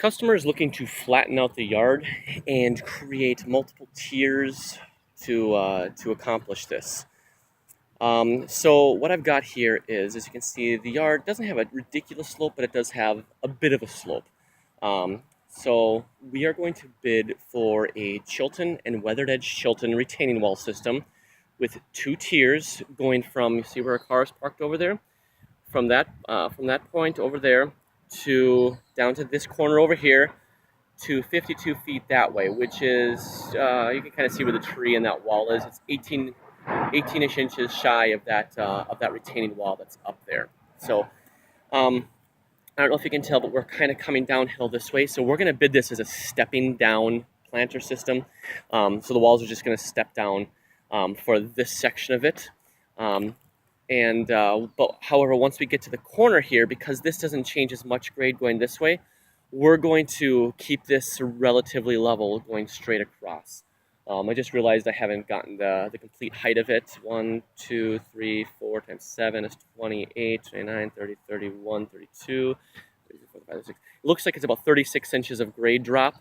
Customer is looking to flatten out the yard and create multiple tiers to accomplish this. So what I've got here is, as you can see, the yard doesn't have a ridiculous slope, but it does have a bit of a slope. So we are going to bid for a Chilton and weathered edge Chilton retaining wall system with 2 tiers going from, you see where our car is parked over there? From that point over there to down to this corner over here to 52 feet that way, which is, you can kind of see where the tree and that wall is. It's 18-ish inches shy of that retaining wall that's up there. So I don't know if you can tell, but we're kind of coming downhill this way. So we're going to bid this as a stepping down planter system. So the walls are just going to step down for this section of it. But however, once we get to the corner here, because this doesn't change as much grade going this way, we're going to keep this relatively level going straight across. I just realized I haven't gotten the complete height of it. 1, 2, 3, 4 times 7 is 28, 29, 30, 31, 32, 34, 35, 36. It looks like it's about 36 inches of grade drop,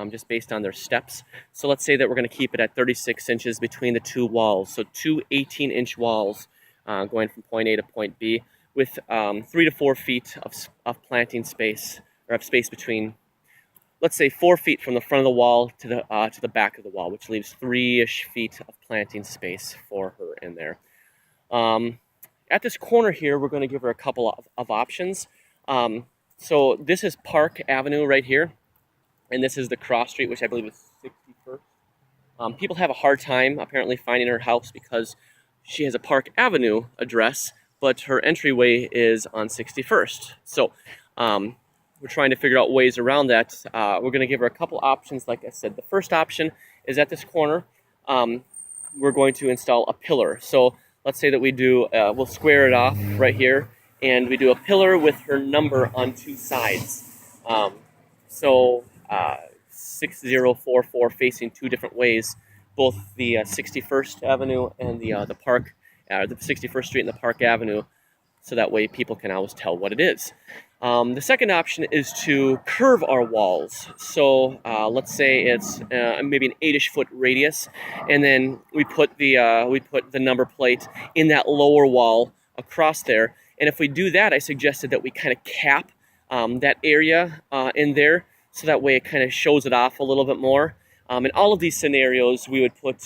just based on their steps. So let's say that we're going to keep it at 36 inches between the 2 walls. So 2 18-inch walls going from point A to point B with 3 to 4 feet of planting space, or of space between, let's say 4 feet from the front of the wall to the back of the wall, which leaves 3-ish feet of planting space for her in there. At this corner here, we're going to give her a couple of options. So this is Park Avenue right here, and this is the cross street, which I believe is 61st. People have a hard time apparently finding her house because she has a Park Avenue address, but her entryway is on 61st. So we're trying to figure out ways around that. We're going to give her a couple options. Like I said, the first option is at this corner. We're going to install a pillar. So let's say that we do, we'll square it off right here, and we do a pillar with her number on 2 sides. 6044 facing 2 different ways, both the 61st Avenue and the 61st Street and the Park Avenue, so that way people can always tell what it is. The second option is to curve our walls. So let's say it's maybe an 8-ish foot radius, and then we put the number plate in that lower wall across there. And if we do that, I suggested that we kind of cap that area in there, so that way it kind of shows it off a little bit more. In all of these scenarios, we would put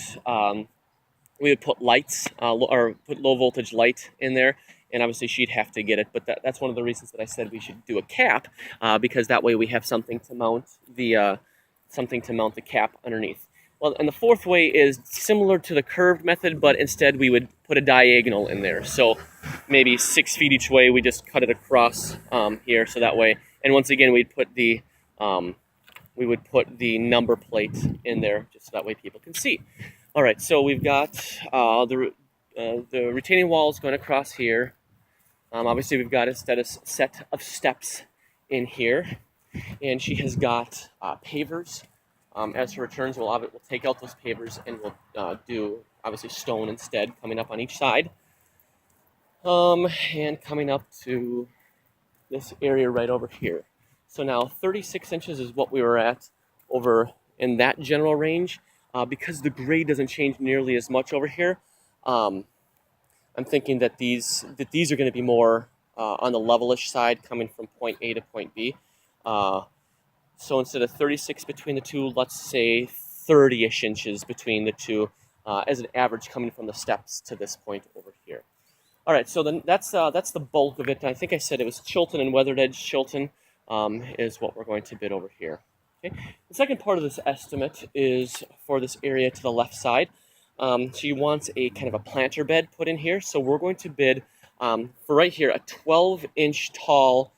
lights or put low voltage light in there. And obviously she'd have to get it, but that's one of the reasons that I said we should do a cap, because that way we have something to mount the cap underneath. Well, and the fourth way is similar to the curved method, but instead we would put a diagonal in there. So maybe 6 feet each way, we just cut it across here, so that way. And once again, we would put the number plate in there, just so that way people can see. All right, so we've got the retaining wall is going across here. Obviously, we've got a set of steps in here, and she has got pavers. As her returns, we'll take out those pavers, and we'll do obviously stone instead, coming up on each side. And coming up to this area right over here. So now 36 inches is what we were at over in that general range. Because the grade doesn't change nearly as much over here, I'm thinking that these are going to be more on the levelish side, coming from point A to point B. So instead of 36 between the 2, let's say 30-ish inches between the 2 as an average, coming from the steps to this point over here. All right, so then that's the bulk of it. I think I said it was Chilton and weathered edge Chilton is what we're going to bid over here. Okay. The second part of this estimate is for this area to the left side. She wants a kind of a planter bed put in here, so we're going to bid for right here a 12-inch tall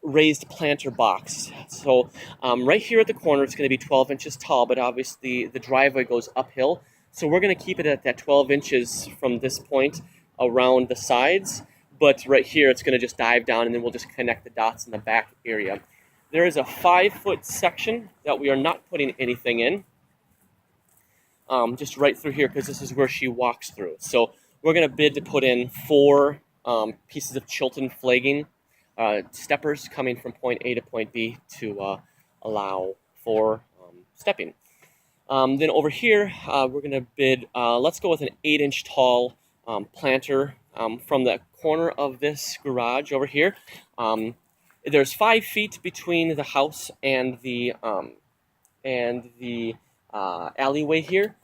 raised planter box. So right here at the corner, it's going to be 12 inches tall, but obviously the driveway goes uphill, so we're going to keep it at that 12 inches from this point around the sides, but right here it's going to just dive down, and then we'll just connect the dots in the back area. There is a 5-foot section that we are not putting anything in, just right through here, because this is where she walks through. So we're going to bid to put in 4 pieces of Chilton flagging steppers coming from point A to point B to allow for stepping. Then over here, we're going to bid, let's go with an 8-inch tall planter from the corner of this garage over here. There's 5 feet between the house and the alleyway here.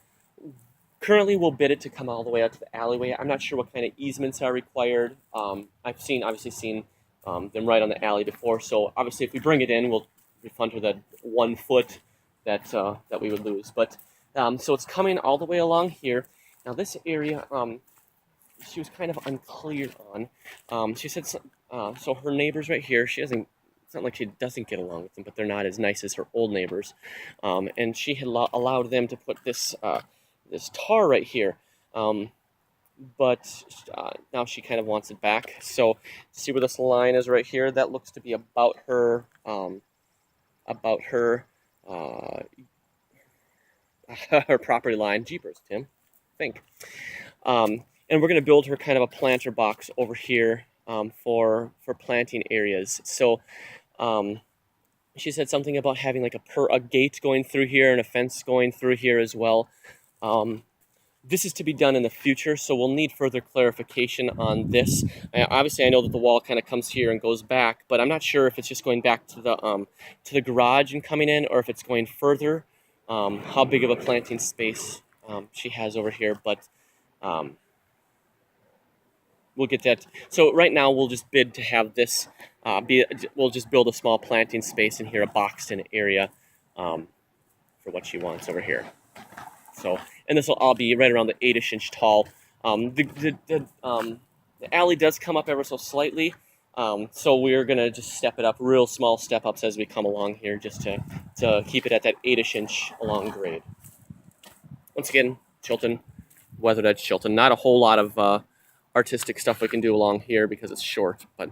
Currently, we'll bid it to come all the way out to the alleyway. I'm not sure what kind of easements are required. I've obviously seen them right on the alley before. So obviously, if we bring it in, we'll refund her that 1 foot that we would lose. But so it's coming all the way along here. Now this area, she was kind of unclear on. She said so her neighbors right here. She doesn't. It's not like she doesn't get along with them, but they're not as nice as her old neighbors. And she had allowed them to put this this tar right here. But now she kind of wants it back. So see where this line is right here? That looks to be about her her property line. Jeepers, Tim. Think. And we're going to build her kind of a planter box over here for planting areas. So she said something about having like a gate going through here and a fence going through here as well. This is to be done in the future, so we'll need further clarification on this. Obviously, I know that the wall kind of comes here and goes back, but I'm not sure if it's just going back to the garage and coming in, or if it's going further. How big of a planting space she has over here, but we'll get that. So right now, we'll just bid to have this we'll just build a small planting space in here, a boxed-in area for what she wants over here. So, and this will all be right around the 8-ish inch tall. The alley does come up ever so slightly, so we're gonna just step it up, real small step ups as we come along here, just to keep it at that 8-ish inch along grade. Once again, Chilton, Weathered Edge Chilton. Not a whole lot of artistic stuff we can do along here because it's short, but